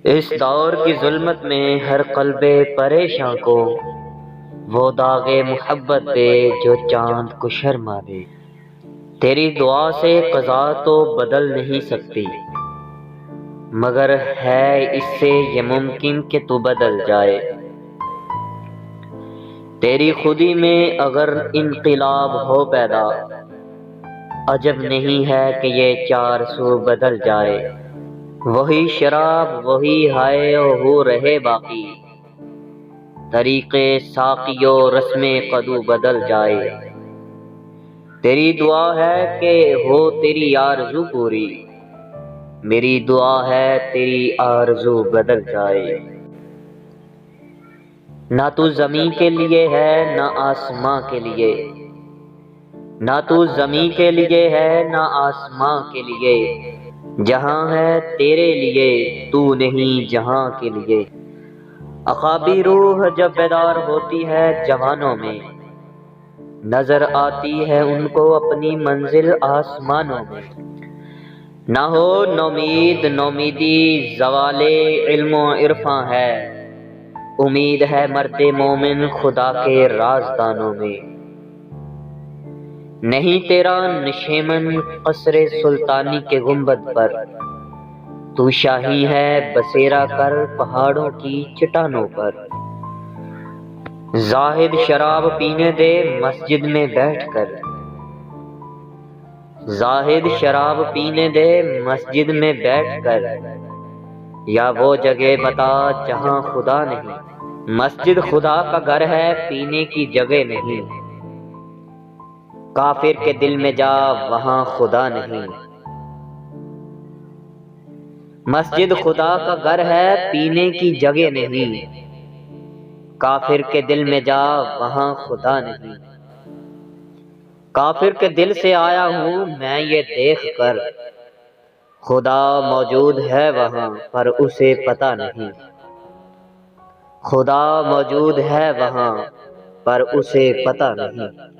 اس دور کی ظلمت میں ہر قلب پریشاں کو وہ داغ محبت دے جو چاند کو شرما دے۔ تیری دعا سے قضا تو بدل نہیں سکتی، مگر ہے اس سے یہ ممکن کہ تو بدل جائے۔ تیری خودی میں اگر انقلاب ہو پیدا، عجب نہیں ہے کہ یہ چار سو بدل جائے۔ وہی شراب وہی ہائے ہو رہے باقی، طریقے ساقی و رسم قدو بدل جائے۔ تیری دعا ہے کہ ہو تیری آرزو پوری، میری دعا ہے تیری آرزو بدل جائے۔ نہ تو زمین کے لیے ہے نہ آسماں کے لیے، نہ تو زمین کے لیے ہے نہ آسماں کے لیے، جہاں ہے تیرے لیے تو نہیں جہاں کے لیے۔ عقابی روح جب بیدار ہوتی ہے جوانوں میں، نظر آتی ہے ان کو اپنی منزل آسمانوں میں۔ نہ ہو نومید نومیدی زوال علم و عرفاں ہے، امید ہے مرد مومن خدا کے رازدانوں میں۔ نہیں تیرا نشیمن قصر سلطانی کے گنبد پر، تو شاہی ہے بسیرا کر پہاڑوں کی چٹانوں پر۔ زاہد شراب پینے دے مسجد میں بیٹھ کر، زاہد شراب پینے دے مسجد میں بیٹھ کر، یا وہ جگہ بتا جہاں خدا نہیں۔ مسجد خدا کا گھر ہے پینے کی جگہ نہیں، کافر کے دل میں جا وہاں خدا نہیں۔ مسجد خدا کا گھر ہے پینے کی جگہ نہیں، کافر کے دل میں جا وہاں خدا نہیں۔ کافر کے دل سے آیا ہوں میں یہ دیکھ کر، خدا موجود ہے وہاں پر اسے پتہ نہیں۔ خدا موجود ہے وہاں پر اسے پتہ نہیں۔